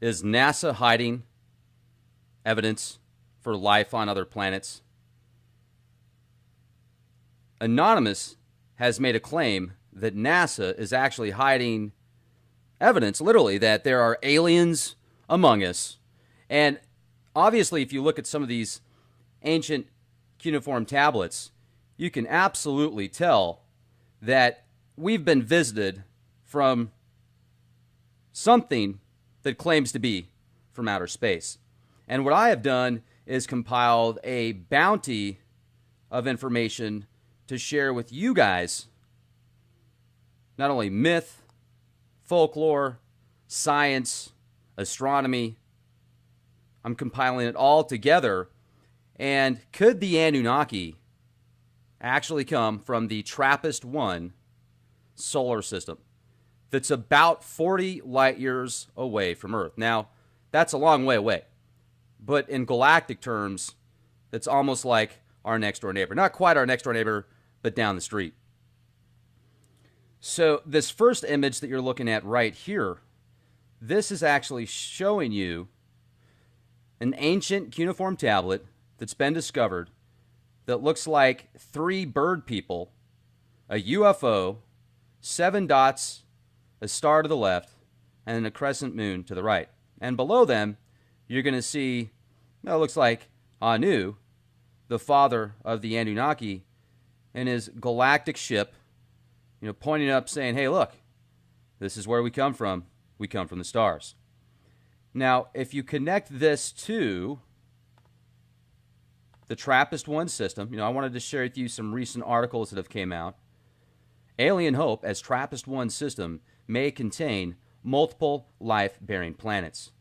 Is NASA hiding evidence for life on other planets? Anonymous has made a claim that NASA is actually hiding evidence, literally, that there are aliens among us. And obviously, if you look at some of these ancient cuneiform tablets, you can absolutely tell that we've been visited from something that claims to be from outer space. And what I have done is compiled a bounty of information to share with you guys, not only myth, folklore, science, astronomy. I'm compiling it all together. And could the Anunnaki actually come from the TRAPPIST-1 solar system that's about 40 light years away from Earth? Now, that's a long way away. But in galactic terms, it's almost like our next door neighbor. Not quite our next door neighbor, but down the street. So this first image that you're looking at right here, this is actually showing you an ancient cuneiform tablet that's been discovered that looks like 3 bird people, a UFO, 7 dots, a star to the left, and a crescent moon to the right. And below them, you're going to see, it looks like Anu, the father of the Anunnaki, in his galactic ship, pointing up saying, hey, look, this is where we come from. We come from the stars. Now, if you connect this to the TRAPPIST-1 system, I wanted to share with you some recent articles that have came out. Alien Hope as TRAPPIST-1 system may contain multiple life-bearing planets.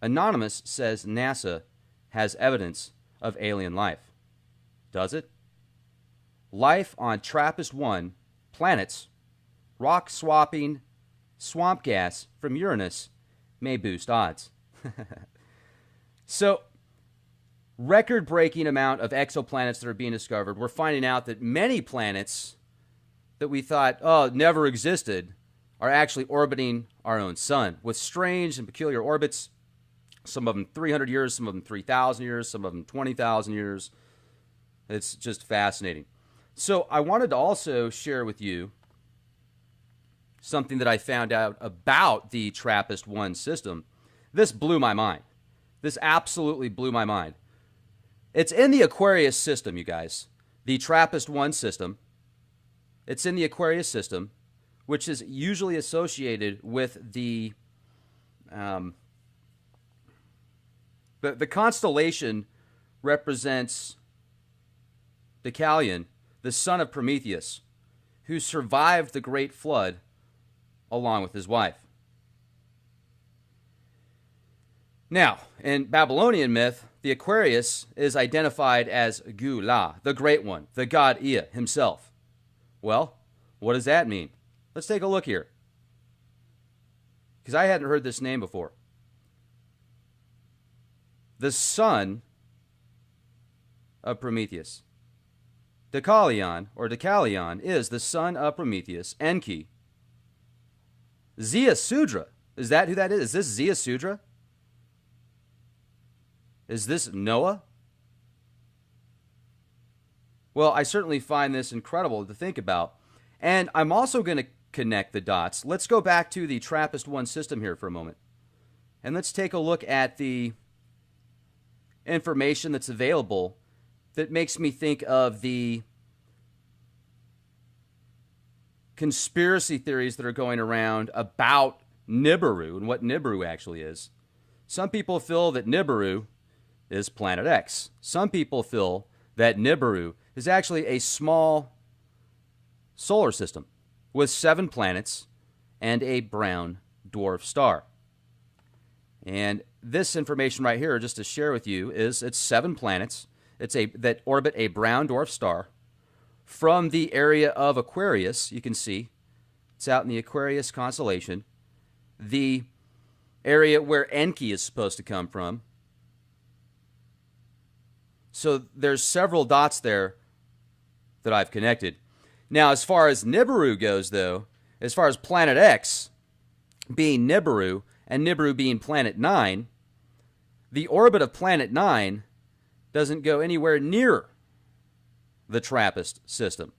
Anonymous says NASA has evidence of alien life. Does it? Life on TRAPPIST-1 planets, rock-swapping swamp gas from Uranus may boost odds. So, record-breaking amount of exoplanets that are being discovered. We're finding out that many planets that we thought, never existed, are actually orbiting our own sun with strange and peculiar orbits. Some of them 300 years, some of them 3,000 years, some of them 20,000 years. It's just fascinating. So I wanted to also share with you something that I found out about the TRAPPIST-1 system. This blew my mind. This absolutely blew my mind. It's in the Aquarius system, you guys. The TRAPPIST-1 system. It's in the Aquarius system, which is usually associated with the constellation represents Deucalion, the son of Prometheus, who survived the great flood along with his wife. Now, in Babylonian myth, the Aquarius is identified as Gu-La, the Great One, the god Ea himself. Well, what does that mean? Let's take a look here, because I hadn't heard this name before. The son of Prometheus. Deucalion is the son of Prometheus, Enki. Ziusudra, is that who that is? Is this Ziusudra? Is this Noah? Well, I certainly find this incredible to think about. And I'm also going to connect the dots. Let's go back to the TRAPPIST-1 system here for a moment. And let's take a look at the information that's available that makes me think of the conspiracy theories that are going around about Nibiru and what Nibiru actually is. Some people feel that Nibiru is Planet X. Some people feel that Nibiru is actually a small solar system with 7 planets and a brown dwarf star. And this information right here, just to share with you, is it's 7 planets that orbit a brown dwarf star from the area of Aquarius. You can see it's out in the Aquarius constellation, the area where Enki is supposed to come from. So there's several dots there that I've connected. Now, as far as Nibiru goes, though, as far as Planet X being Nibiru and Nibiru being planet 9, the orbit of planet 9 doesn't go anywhere near the TRAPPIST system.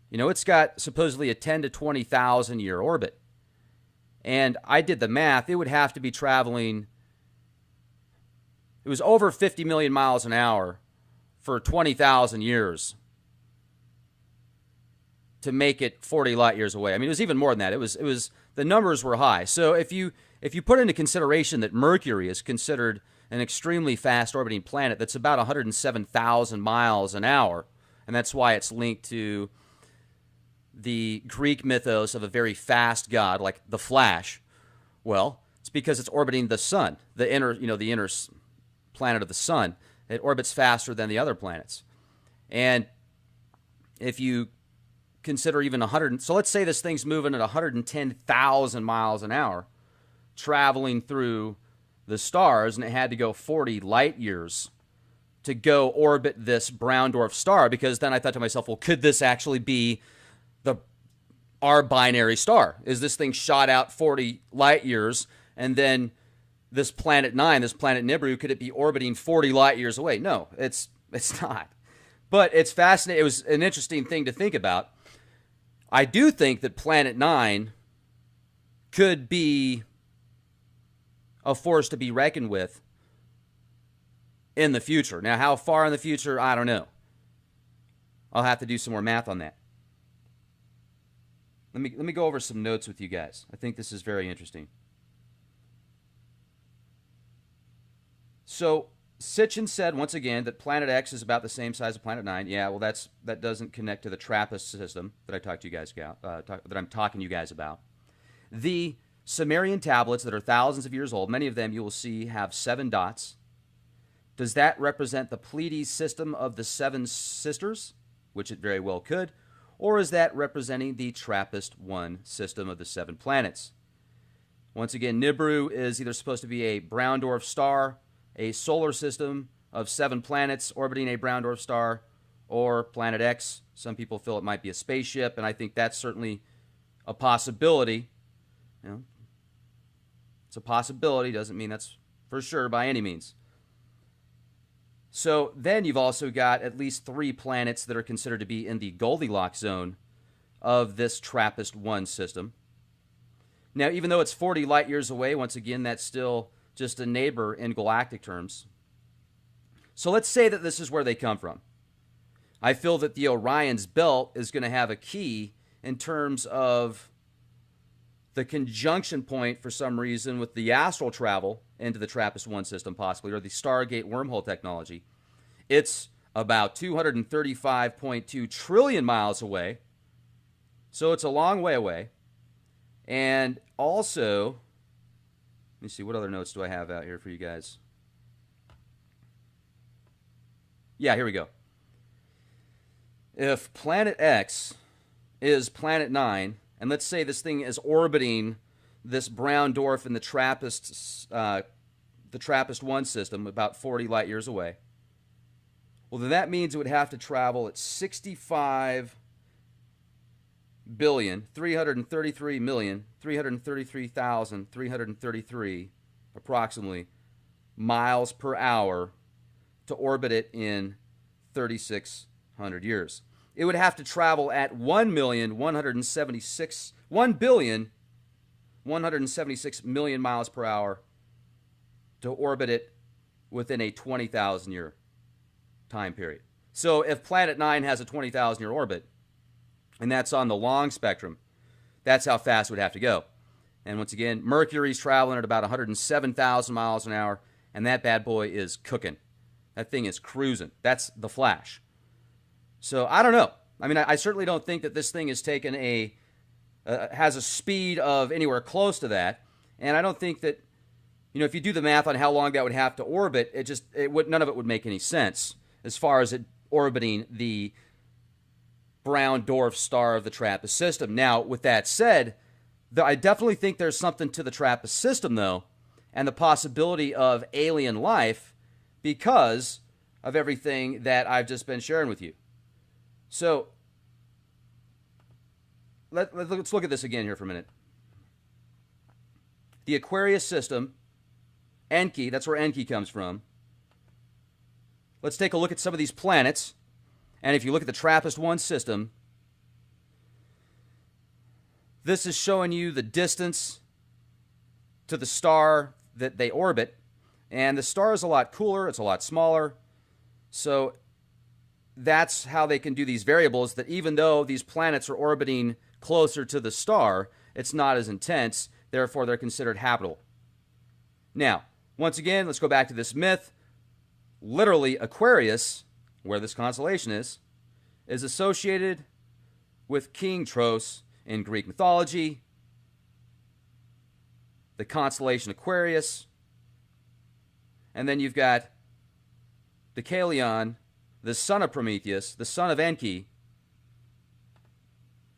You know, it's got supposedly a 10 to 20,000 year orbit. And I did the math. It would have to be traveling, it was over 50 million miles an hour for 20,000 years to make it 40 light years away. I mean, it was even more than that. It was the numbers were high. So if you put into consideration that Mercury is considered an extremely fast orbiting planet that's about 107,000 miles an hour, and that's why it's linked to the Greek mythos of a very fast god like the Flash. Well, it's because it's orbiting the sun, the inner planet of the sun. It orbits faster than the other planets. And if you consider even 100, so let's say this thing's moving at 110,000 miles an hour, traveling through the stars, and it had to go 40 light years to go orbit this brown dwarf star, because then I thought to myself, well, could this actually be our binary star? Is this thing shot out 40 light years, and then this planet 9, this planet Nibiru, could it be orbiting 40 light years away? No, it's not. But it's fascinating. It was an interesting thing to think about. I do think that planet 9 could be a force to be reckoned with in the future. Now, how far in the future, I don't know. I'll have to do some more math on that. Let me go over some notes with you guys. I think this is very interesting. So Sitchin said once again that Planet X is about the same size as Planet 9. Yeah, well, that doesn't connect to the TRAPPIST system that I talked to you guys about. That I'm talking to you guys about. The Sumerian tablets that are thousands of years old, many of them you will see have 7 dots. Does that represent the Pleiades system of the 7 sisters, which it very well could? Or is that representing the TRAPPIST-1 system of the 7 planets? Once again, Nibiru is either supposed to be a brown dwarf star, a solar system of 7 planets orbiting a brown dwarf star, or Planet X. Some people feel it might be a spaceship, and I think that's certainly a possibility. You know, it's a possibility, doesn't mean that's for sure by any means. So then you've also got at least 3 planets that are considered to be in the Goldilocks zone of this TRAPPIST-1 system. Now, even though it's 40 light years away, once again, that's still just a neighbor in galactic terms. So let's say that this is where they come from. I feel that the Orion's belt is going to have a key in terms of the conjunction point for some reason with the astral travel into the TRAPPIST-1 system possibly, or the Stargate wormhole technology. It's about 235.2 trillion miles away, so it's a long way away. And also, let me see, what other notes do I have out here for you guys? Yeah, here we go. If Planet X is Planet 9, and let's say this thing is orbiting this brown dwarf in the TRAPPIST-1 system about 40 light years away, well, then that means it would have to travel at 65,333,333,333 approximately miles per hour to orbit it in 3,600 years. It would have to travel at 1,176,000,000 miles per hour to orbit it within a 20,000 year time period. So if Planet 9 has a 20,000 year orbit, and that's on the long spectrum, that's how fast it would have to go. And once again, Mercury's traveling at about 107,000 miles an hour, and that bad boy is cooking. That thing is cruising. That's the Flash. So I don't know. I mean, I certainly don't think that this thing has taken has a speed of anywhere close to that. And I don't think that, you know, if you do the math on how long that would have to orbit, none of it would make any sense as far as it orbiting the brown dwarf star of the TRAPPIST system. Now, with that said, I definitely think there's something to the TRAPPIST system, though, and the possibility of alien life because of everything that I've just been sharing with you. So let's look at this again here for a minute. the Aquarius system, Enki, that's where Enki comes from. Let's take a look at some of these planets. And if you look at the TRAPPIST-1 system, this is showing you the distance to the star that they orbit. And the star is a lot cooler, it's a lot smaller. So that's how they can do these variables, that even though these planets are orbiting closer to the star, it's not as intense, therefore they're considered habitable. Now, once again, let's go back to this myth. Literally, Aquarius, where this constellation is associated with King Tros in Greek mythology, the constellation Aquarius, and then you've got Deucalion, the son of Prometheus, the son of Enki,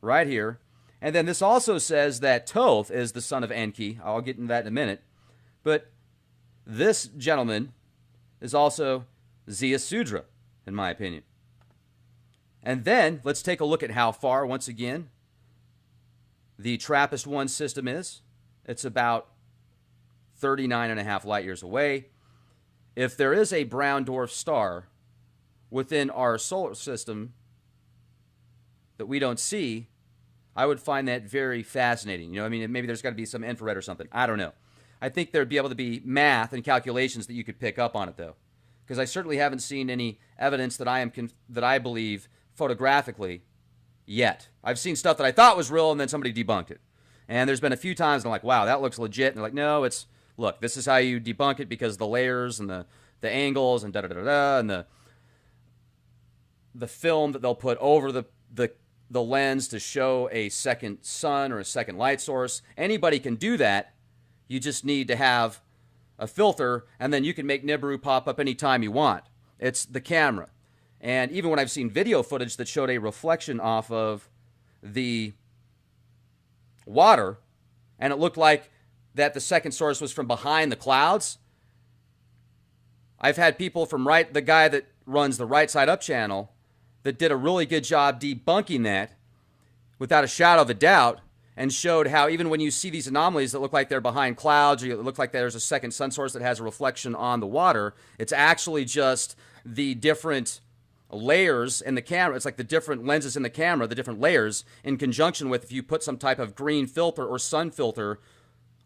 right here. And then this also says that Thoth is the son of Enki. I'll get into that in a minute. But this gentleman is also Zeus Sudra, in my opinion. And then let's take a look at how far, once again, the TRAPPIST-1 system is. It's about 39.5 light years away. If there is a brown dwarf star within our solar system that we don't see, I would find that very fascinating. You know, I mean, maybe there's got to be some infrared or something. I don't know. I think there'd be able to be math and calculations that you could pick up on it, though, because I certainly haven't seen any evidence that I believe photographically yet. I've seen stuff that I thought was real, and then somebody debunked it. And there's been a few times I'm like, wow, that looks legit. And they're like, no, look, this is how you debunk it, because the layers and the angles and da-da-da-da, and the film that they'll put over the lens to show a second sun or a second light source. Anybody can do that. You just need to have a filter, and then you can make Nibiru pop up anytime you want. It's the camera. And even when I've seen video footage that showed a reflection off of the water, and it looked like that the second source was from behind the clouds, I've had people from the guy that runs the Right Side Up channel that did a really good job debunking that without a shadow of a doubt, and showed how even when you see these anomalies that look like they're behind clouds, or it looks like there's a second sun source that has a reflection on the water, it's actually just the different layers in the camera. It's like the different lenses in the camera, the different layers, in conjunction with if you put some type of green filter or sun filter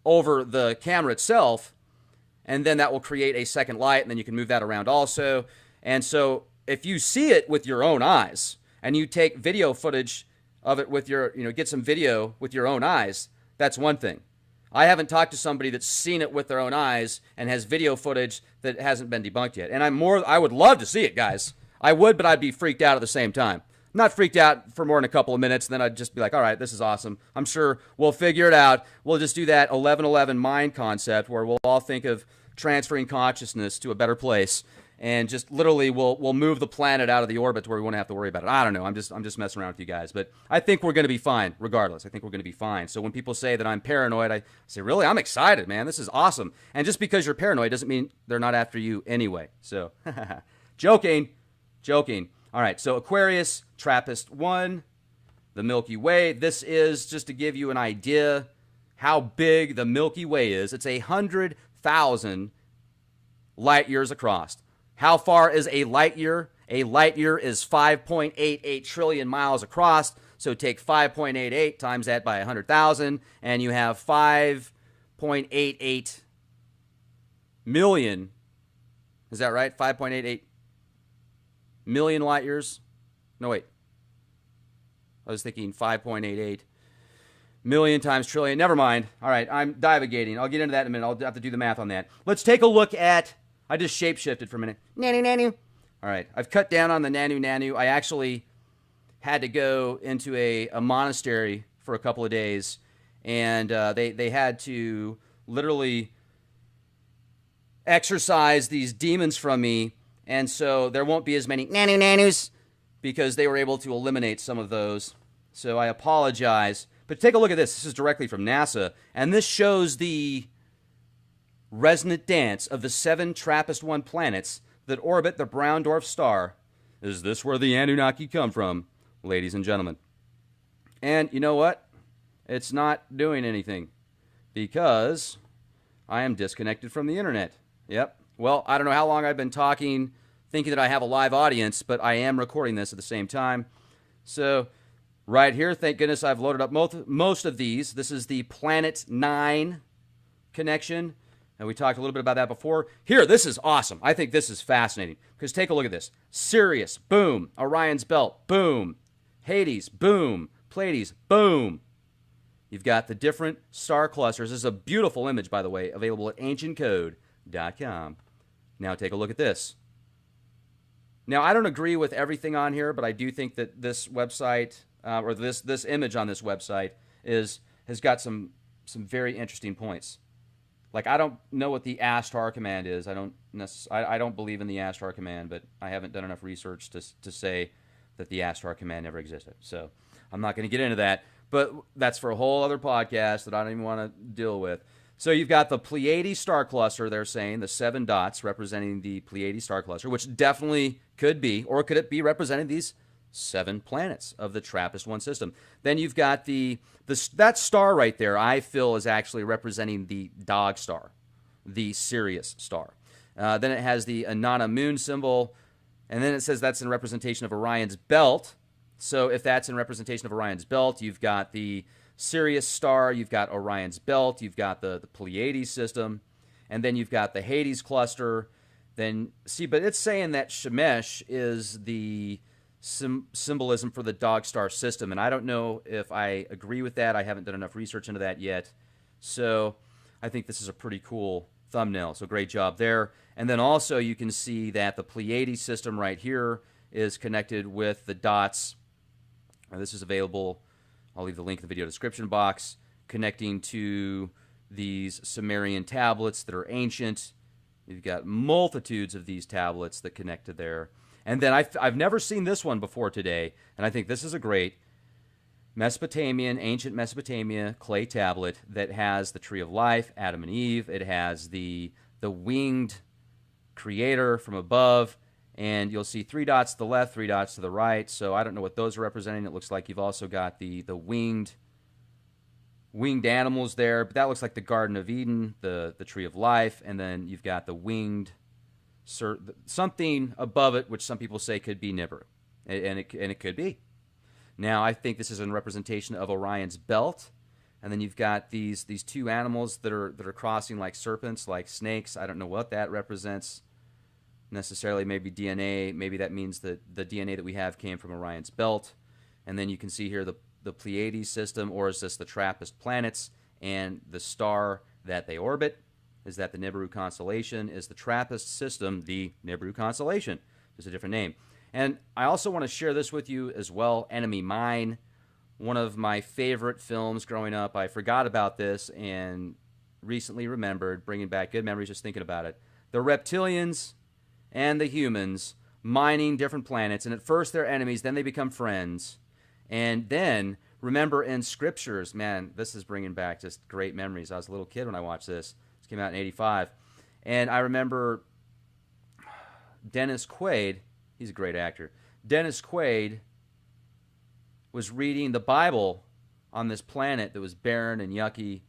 over the camera itself, and then that will create a second light, and then you can move that around also. And so if you see it with your own eyes, and you take video footage of it with get some video with your own eyes, that's one thing. I haven't talked to somebody that's seen it with their own eyes and has video footage that hasn't been debunked yet. And I would love to see it, guys. I would, but I'd be freaked out at the same time. I'm not freaked out for more than a couple of minutes, then I'd just be like, all right, this is awesome. I'm sure we'll figure it out. We'll just do that 11-11 mind concept where we'll all think of transferring consciousness to a better place, and just literally we'll move the planet out of the orbit to where we won't have to worry about it. I don't know. I'm just messing around with you guys. But I think we're going to be fine regardless. I think we're going to be fine. So when people say that I'm paranoid, I say, really? I'm excited, man. This is awesome. And just because you're paranoid doesn't mean they're not after you anyway. So joking. All right, so Aquarius, TRAPPIST-1, the Milky Way. This is just to give you an idea how big the Milky Way is. It's 100,000 light years across. How far is a light year? A light year is 5.88 trillion miles across. So take 5.88 times that by 100,000, and you have 5.88 million. Is that right? 5.88 million light years? No, wait. I was thinking 5.88 million times trillion. Never mind. All right, I'm divagating. I'll get into that in a minute. I'll have to do the math on that. Let's take a look at... I just shape-shifted for a minute. Nanu. All right, I've cut down on the nanu. I actually had to go into a monastery for a couple of days, and they had to literally exorcise these demons from me, and so there won't be as many nanus because they were able to eliminate some of those. So I apologize. But take a look at this. This is directly from NASA, and this shows the resonant dance of the 7 TRAPPIST-1 planets that orbit the brown dwarf star. Is this where the Anunnaki come from, ladies and gentlemen? And you know what? It's not doing anything, because I am disconnected from the internet. Yep. Well, I don't know how long I've been talking, thinking that I have a live audience, but I am recording this at the same time. So right here, thank goodness I've loaded up most of these. This is the Planet 9 connection. And we talked a little bit about that before. Here, this is awesome. I think this is fascinating. Because take a look at this. Sirius, boom. Orion's Belt, boom. Hades, boom. Pleiades, boom. You've got the different star clusters. This is a beautiful image, by the way, available at ancientcode.com. Now take a look at this. Now, I don't agree with everything on here, but I do think that this website, or this image on this website, has got some very interesting points. Like, I don't know what the Ashtar command is. I don't believe in the Ashtar command, but I haven't done enough research to say that the Ashtar command never existed. So I'm not going to get into that. But that's for a whole other podcast that I don't even want to deal with. So you've got the Pleiades star cluster, they're saying, the 7 dots representing the Pleiades star cluster, which definitely could be, or could it be representing these 7 planets of the TRAPPIST-1 system. Then you've got that star right there, I feel, is actually representing the dog star, the Sirius star. Then it has the Inanna moon symbol, and then it says that's in representation of Orion's belt. So if that's in representation of Orion's belt, you've got the Sirius star, you've got Orion's belt, you've got the Pleiades system, and then you've got the Hades cluster. Then see, but it's saying that Shemesh is the symbolism for the dog star system, and I don't know if I agree with that. I haven't done enough research into that yet. So I think this is a pretty cool thumbnail. So great job there. And then also you can see that the Pleiades system right here is connected with the dots. This is available, I'll leave the link in the video description box, connecting to these Sumerian tablets that are ancient. You've got multitudes of these tablets that connect to there. And then I've never seen this one before today, and I think this is a great Mesopotamian, ancient Mesopotamia clay tablet that has the tree of life, Adam and Eve. It has the winged creator from above, and you'll see 3 dots to the left, 3 dots to the right. So I don't know what those are representing. It looks like you've also got the winged animals there, but that looks like the Garden of Eden, the tree of life, and then you've got the winged something above it, which some people say could be Nibiru, and it could be. Now I think this is a representation of Orion's belt, and then you've got these 2 animals that are crossing like serpents, like snakes. I don't know what that represents necessarily. Maybe DNA. Maybe that means that the DNA that we have came from Orion's belt. And then you can see here the Pleiades system, or is this the TRAPPIST planets, and the star that they orbit. Is that the Nibiru constellation? Is the TRAPPIST system the Nibiru constellation? Just a different name. And I also want to share this with you as well. Enemy Mine, one of my favorite films growing up. I forgot about this and recently remembered, bringing back good memories just thinking about it. The reptilians and the humans mining different planets, and at first they're enemies, then they become friends. And then, remember in scriptures, man, this is bringing back just great memories. I was a little kid when I watched this. This came out in '85. And I remember Dennis Quaid, he's a great actor. Dennis Quaid was reading the Bible on this planet that was barren and yucky,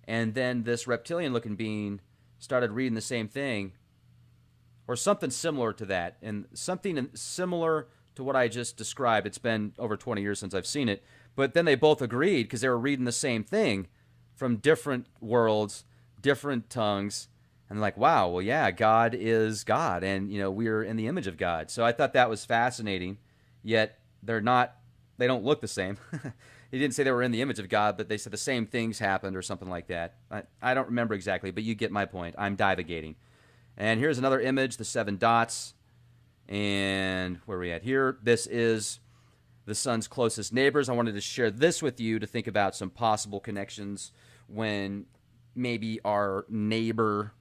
and then this reptilian-looking being started reading the same thing, or something similar to that, and something similar to what I just described. It's been over 20 years since I've seen it, but then they both agreed because they were reading the same thing from different worlds, different tongues, and like, wow, well, yeah, God is God, and we're in the image of God. So I thought that was fascinating. Yet they don't look the same. He didn't say they were in the image of God, but they said the same things happened or something like that. I don't remember exactly, but you get my point. I'm divagating. And here's another image, the 7 dots. And where are we at here? This is the sun's closest neighbors. I wanted to share this with you to think about some possible connections when maybe our neighbor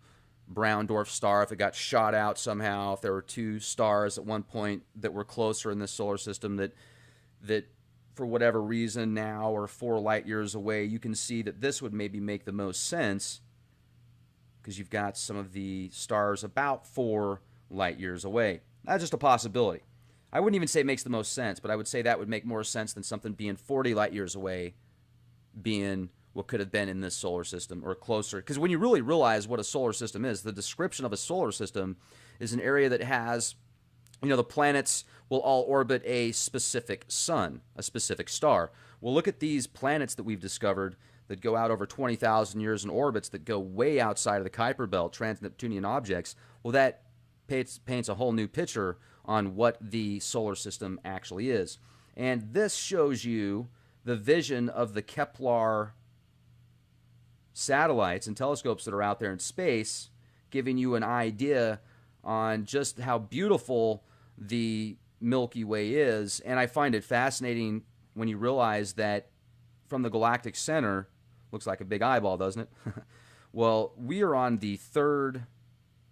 brown dwarf star, if it got shot out somehow, if there were 2 stars at one point that were closer in the solar system that for whatever reason now are 4 light years away, you can see that this would maybe make the most sense because you've got some of the stars about 4 light years away. That's just a possibility. I wouldn't even say it makes the most sense, but I would say that would make more sense than something being 40 light years away being what could have been in this solar system or closer. Because when you really realize what a solar system is, the description of a solar system is an area that has, the planets will all orbit a specific sun, a specific star. Well, look at these planets that we've discovered that go out over 20,000 years in orbits that go way outside of the Kuiper Belt, trans-Neptunian objects. Well, that paints a whole new picture on what the solar system actually is. And this shows you the vision of the Kepler satellites and telescopes that are out there in space, giving you an idea on just how beautiful the Milky Way is. And I find it fascinating when you realize that from the galactic center, looks like a big eyeball, doesn't it? Well, we are on the third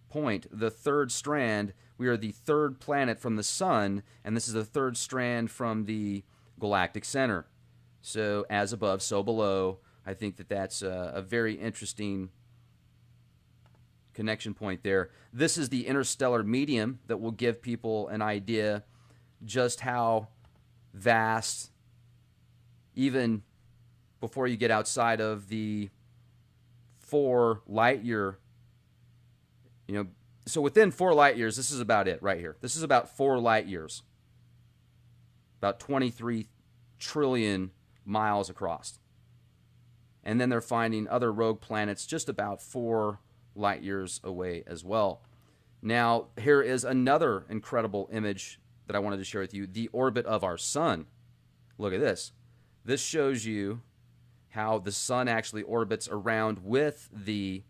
point, the third strand. We are the third planet from the sun, and this is the third strand from the galactic center. So as above, so below. I think that that's a very interesting connection point there. This is the interstellar medium that will give people an idea just how vast, even before you get outside of the 4 light year, so within 4 light years, this is about it right here. This is about 4 light years, about 23 trillion miles across. And then they're finding other rogue planets just about 4 light years away as well. Now, here is another incredible image that I wanted to share with you, the orbit of our sun. Look at this. This shows you how the sun actually orbits around with the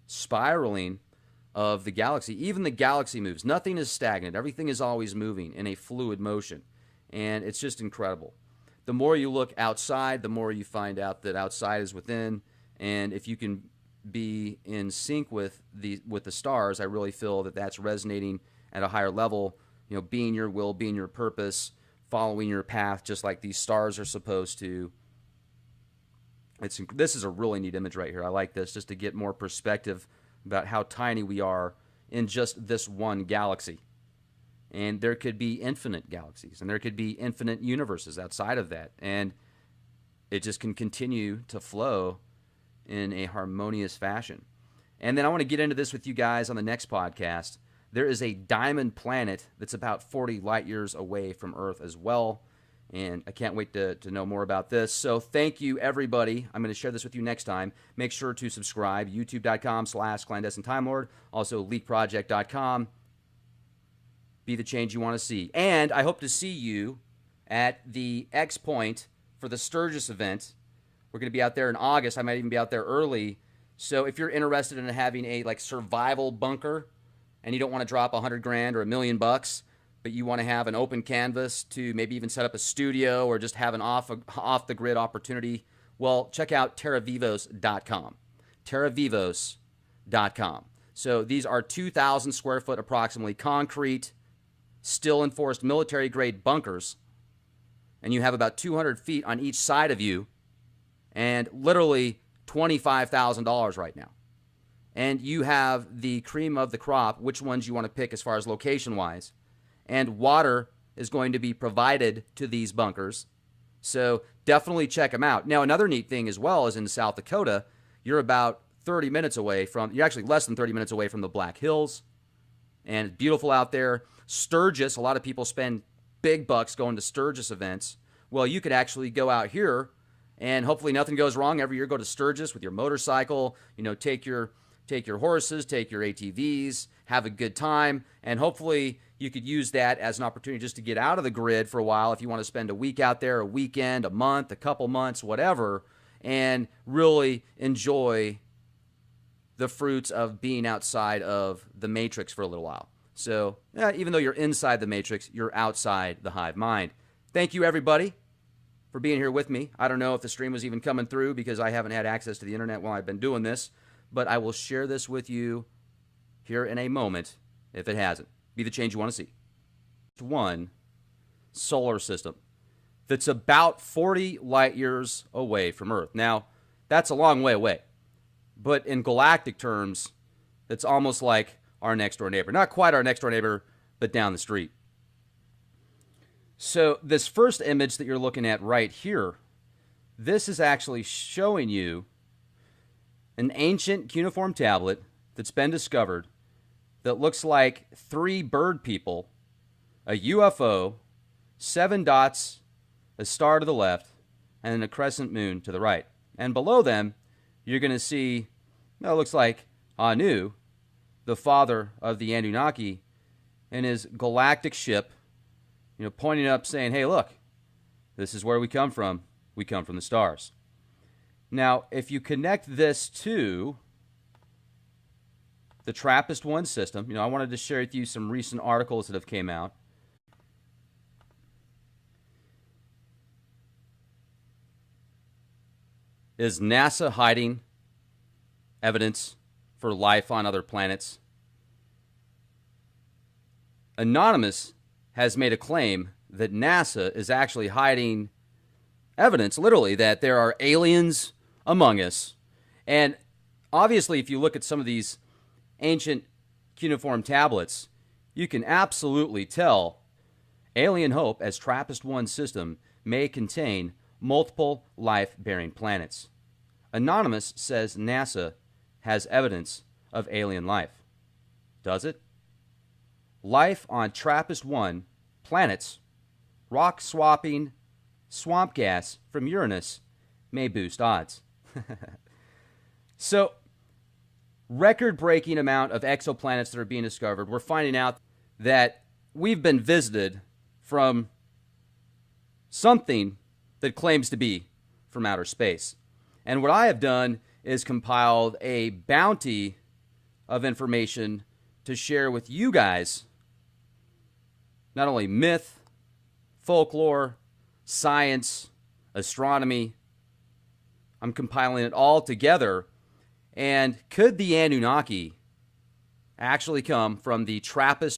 spiraling of the galaxy. Even the galaxy moves. Nothing is stagnant. Everything is always moving in a fluid motion. And it's just incredible. The more you look outside, the more you find out that outside is within. And if you can be in sync with the stars, I really feel that that's resonating at a higher level. Being your will, being your purpose, following your path, just like these stars are supposed to. This is a really neat image right here. I like this just to get more perspective about how tiny we are in just this one galaxy. And there could be infinite galaxies, and there could be infinite universes outside of that. And it just can continue to flow in a harmonious fashion. And then I want to get into this with you guys on the next podcast. There is a diamond planet that's about 40 light years away from Earth as well. And I can't wait to know more about this. So thank you, everybody. I'm going to share this with you next time. Make sure to subscribe, youtube.com/clandestine time lord. Also, leakproject.com. Be the change you want to see. And I hope to see you at the X Point for the Sturgis event. We're going to be out there in August. I might even be out there early. So if you're interested in having a survival bunker and you don't want to drop $100,000 or $1 million, but you want to have an open canvas to maybe even set up a studio or just have an off-the-grid opportunity, well, check out terravivos.com. terravivos.com. So these are 2,000 square foot approximately concrete, still enforced military-grade bunkers, and you have about 200 feet on each side of you, and literally $25,000 right now. And you have the cream of the crop, which ones you want to pick as far as location-wise. And water is going to be provided to these bunkers. So definitely check them out. Now, another neat thing as well is in South Dakota, you're about 30 minutes away from, you're actually less than 30 minutes away from the Black Hills. And it's beautiful out there. Sturgis, a lot of people spend big bucks going to Sturgis events. Well, you could actually go out here and hopefully nothing goes wrong. Every year go to Sturgis with your motorcycle, take your horses, take your ATVs, have a good time, and hopefully you could use that as an opportunity just to get out of the grid for a while if you want to spend a week out there, a weekend, a month, a couple months, whatever, and really enjoy the fruits of being outside of the matrix for a little while. So even though you're inside the matrix, you're outside the hive mind. Thank you, everybody, for being here with me. I don't know if the stream was even coming through because I haven't had access to the internet while I've been doing this, but I will share this with you here in a moment if it hasn't. Be the change you want to see. One solar system that's about 40 light years away from Earth. Now, that's a long way away, but in galactic terms, it's almost like our next door neighbor. Not quite our next door neighbor, but down the street. So this first image that you're looking at right here, this is actually showing you an ancient cuneiform tablet that's been discovered that looks like 3 bird people, a UFO, 7 dots, a star to the left, and then a crescent moon to the right. And below them, you're going to see, it looks like Anu, the father of the Anunnaki, in his galactic ship, pointing up saying, hey, look, this is where we come from. We come from the stars. Now, if you connect this to the TRAPPIST-1 system, I wanted to share with you some recent articles that have came out. Is NASA hiding evidence for life on other planets? Anonymous has made a claim that NASA is actually hiding evidence, literally, that there are aliens among us. And obviously, if you look at some of these ancient cuneiform tablets, you can absolutely tell Alien Hope as TRAPPIST-1 system may contain multiple life-bearing planets. Anonymous says NASA has evidence of alien life. Does it? Life on TRAPPIST-1 planets, rock-swapping swamp gas from Uranus may boost odds. So, record-breaking amount of exoplanets that are being discovered. We're finding out that we've been visited from something that claims to be from outer space. And what I have done is compiled a bounty of information to share with you guys, not only myth, folklore, science, astronomy. I'm compiling it all together. And could the Anunnaki actually come from the TRAPPIST